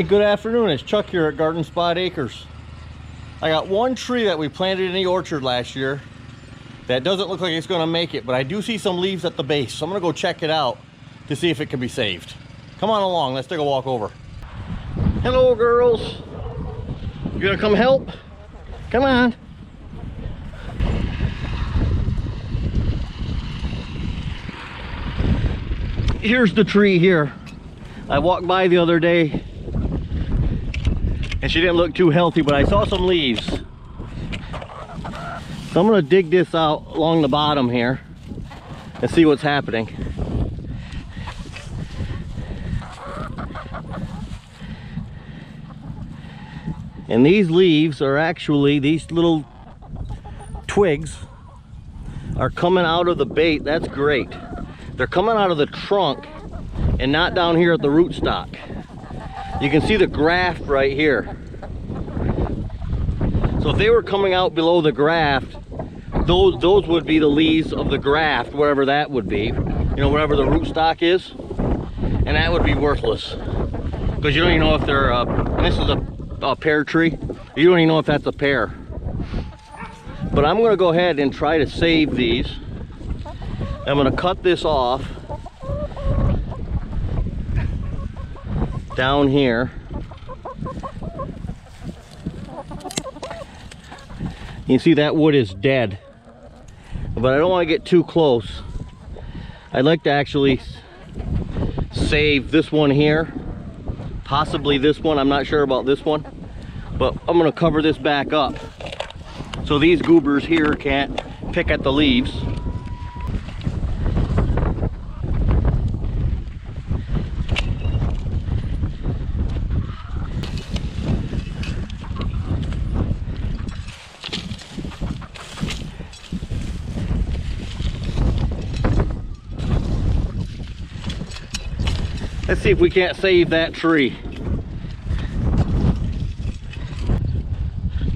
Hey, good afternoon. It's Chuck here at Garden Spot Acres. I got one tree that we planted in the orchard last year that doesn't look like it's going to make it, but I do see some leaves at the base, so I'm going to go check it out to see if it can be saved. Come on along, let's take a walk over. Hello, girls. You gonna come help? Come on. Here's the tree here. I walked by the other day and she didn't look too healthy, but I saw some leaves. So I'm gonna dig this out along the bottom here and see what's happening. And these leaves are actually, these little twigs are coming out of the bait. That's great. They're coming out of the trunk and not down here at the rootstock. You can see the graft right here. So if they were coming out below the graft, those would be the leaves of the graft, whatever that would be. You know, whatever the rootstock is. And that would be worthless. Because you don't even know if they're, this is a pear tree. You don't even know if that's a pear. But I'm going to go ahead and try to save these. I'm going to cut this off down here. You can see that wood is dead, but I don't want to get too close. I'd like to actually save this one here, possibly this one. I'm not sure about this one, but I'm going to cover this back up so these goobers here can't pick at the leaves. Let's see if we can't save that tree.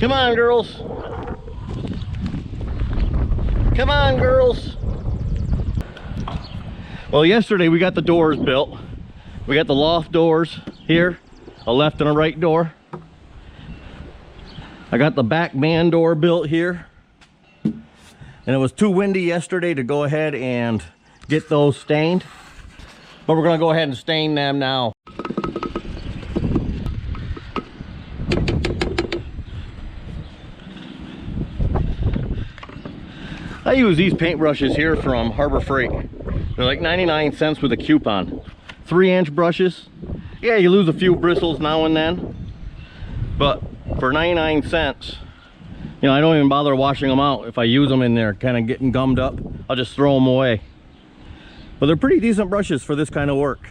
Come on, girls. Come on, girls. Well, yesterday we got the doors built. We got the loft doors here, a left and a right door. I got the back man door built here. And it was too windy yesterday to go ahead and get those stained. But we're going to go ahead and stain them now. I use these paintbrushes here from Harbor Freight. They're like 99 cents with a coupon. 3-inch brushes. Yeah, you lose a few bristles now and then. But for 99 cents, you know, I don't even bother washing them out. If I use them and they're kind of getting gummed up, I'll just throw them away. But they're pretty decent brushes for this kind of work.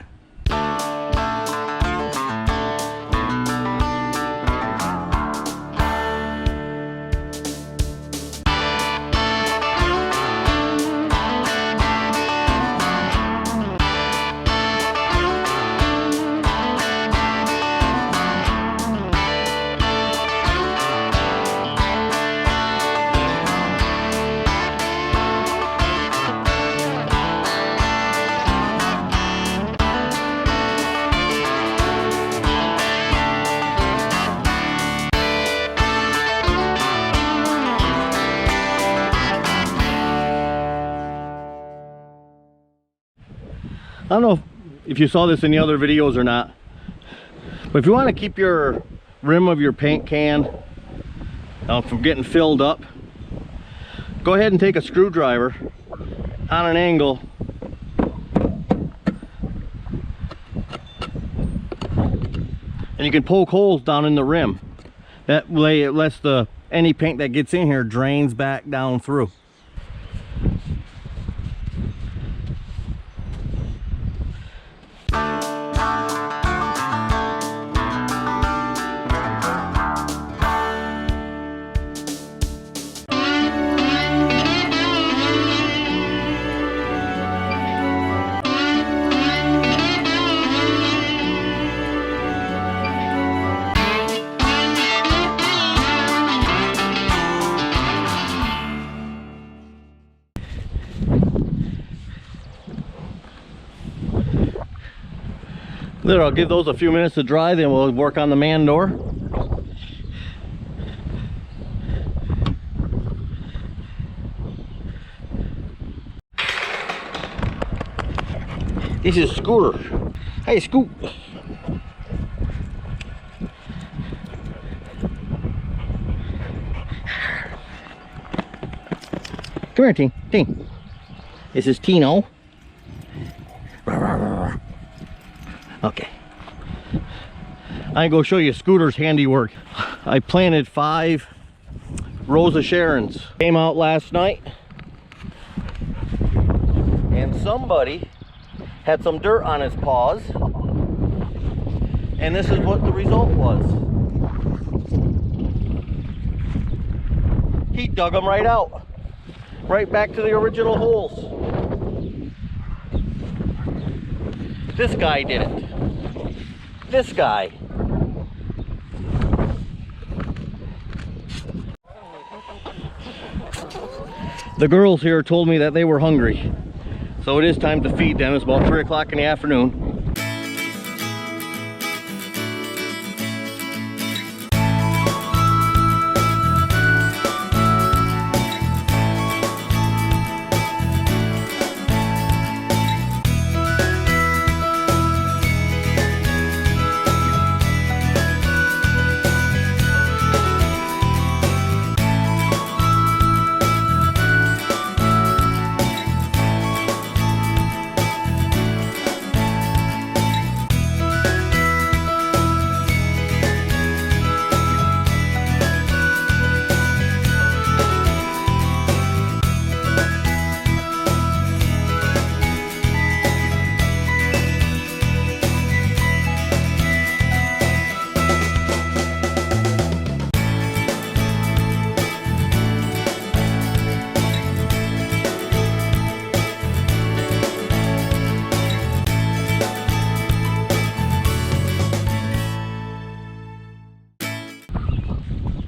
I don't know if you saw this in the other videos or not, but if you want to keep your rim of your paint can from getting filled up, go ahead and take a screwdriver on an angle and you can poke holes down in the rim. That way it lets any paint that gets in here drains back down through. There, I'll give those a few minutes to dry, then we'll work on the man door. This is Scooter. Hey, Scoot. Come here, Ting. Ting. This is Tino. Okay. I'm going to show you Scooter's handiwork. I planted 5 rows of Sharons. Came out last night, and somebody had some dirt on his paws, and this is what the result was. He dug them right out, right back to the original holes. This guy did it. This guy. The girls here told me that they were hungry, so it is time to feed them. It's about 3 o'clock in the afternoon.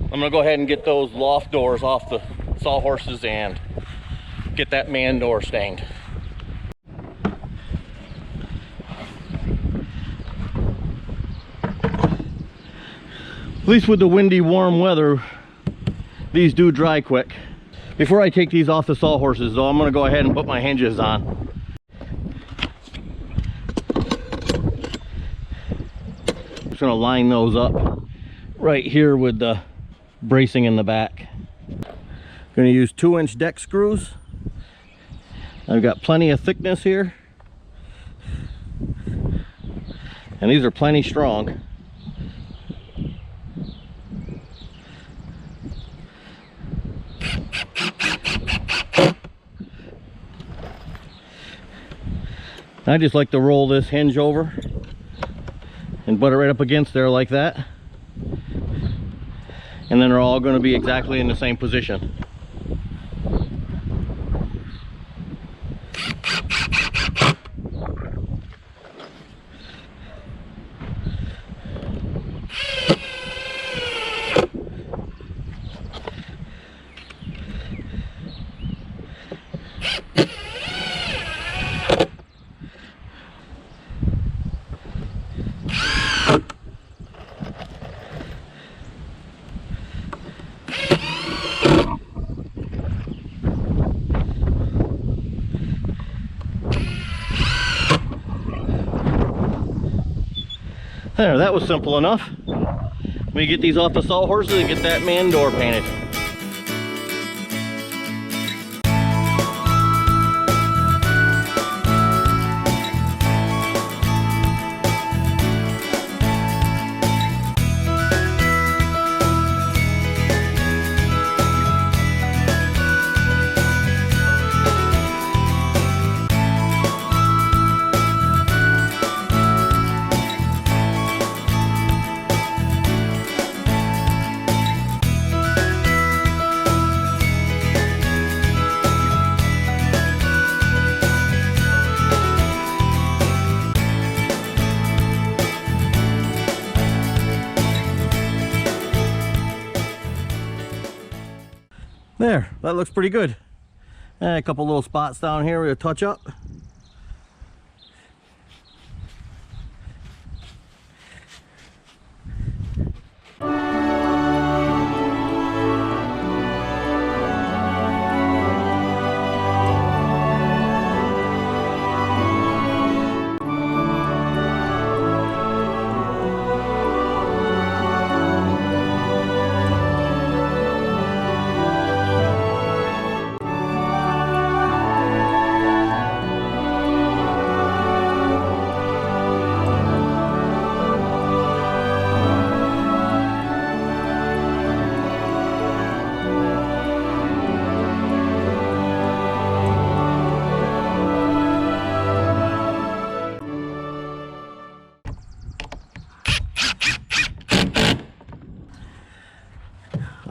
I'm gonna go ahead and get those loft doors off the sawhorses and get that man door stained. At least with the windy, warm weather, these do dry quick. Before I take these off the sawhorses though, I'm gonna go ahead and put my hinges on. Just gonna line those up right here with the bracing in the back. Going to use 2-inch deck screws. I've got plenty of thickness here, and these are plenty strong. I just like to roll this hinge over and butt it right up against there like that. And then they're all going to be exactly in the same position. There, that was simple enough. Let me get these off the sawhorses and get that man door painted. There, that looks pretty good. And a couple little spots down here with a touch up.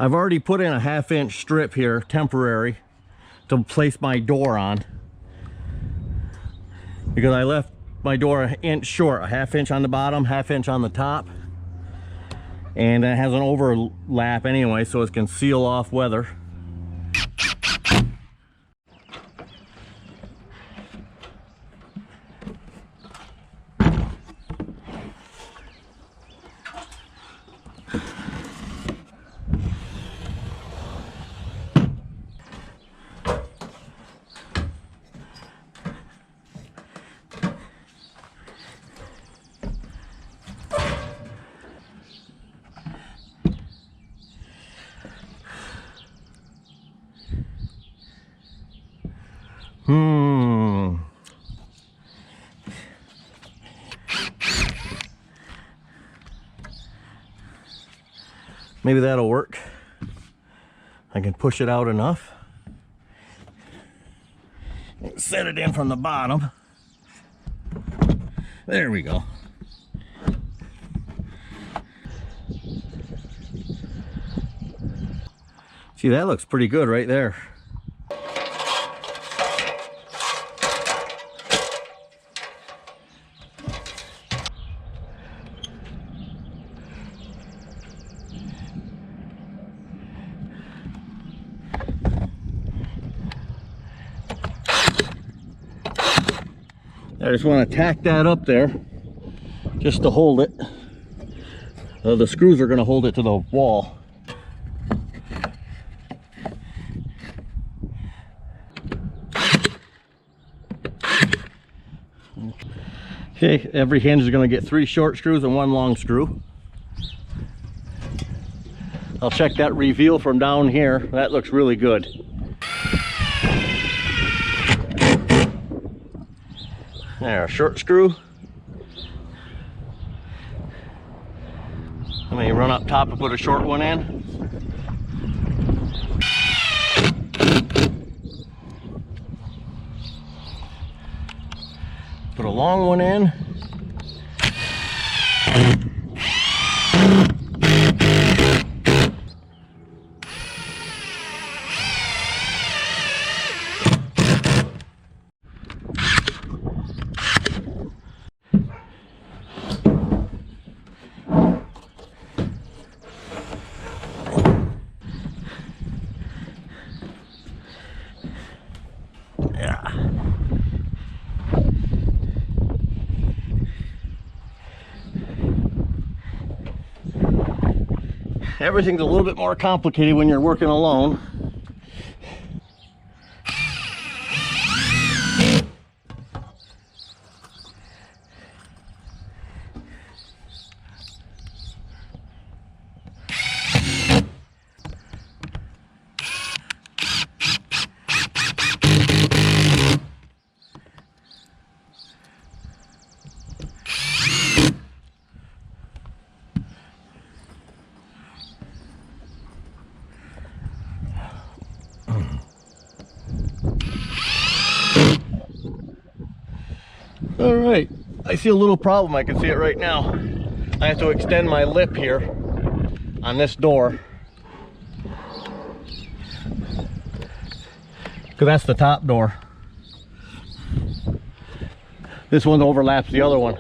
I've already put in a 1/2-inch strip here, temporary, to place my door on, because I left my door 1 inch short, a 1/2 inch on the bottom, 1/2 inch on the top, and it has an overlap anyway, so it can seal off weather. Maybe that'll work. I can push it out enough. Set it in from the bottom. There we go. See, that looks pretty good right there. I just want to tack that up there just to hold it. The screws are going to hold it to the wall. Okay, every hinge is going to get 3 short screws and 1 long screw. I'll check that reveal from down here. That looks really good. There, a short screw. Let me run up top and put a short one in. Put a long one in. Everything's a little bit more complicated when you're working alone. All right, I see a little problem. I can see it right now. I have to extend my lip here on this door, because that's the top door. This one overlaps the other one.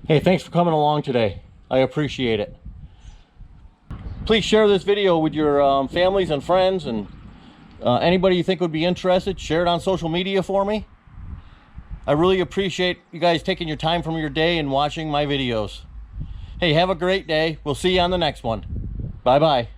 Hey, thanks for coming along today. I appreciate it. Please share this video with your families and friends, and anybody you think would be interested. Share it on social media for me. I really appreciate you guys taking your time from your day and watching my videos. Hey, have a great day. We'll see you on the next one. Bye-bye.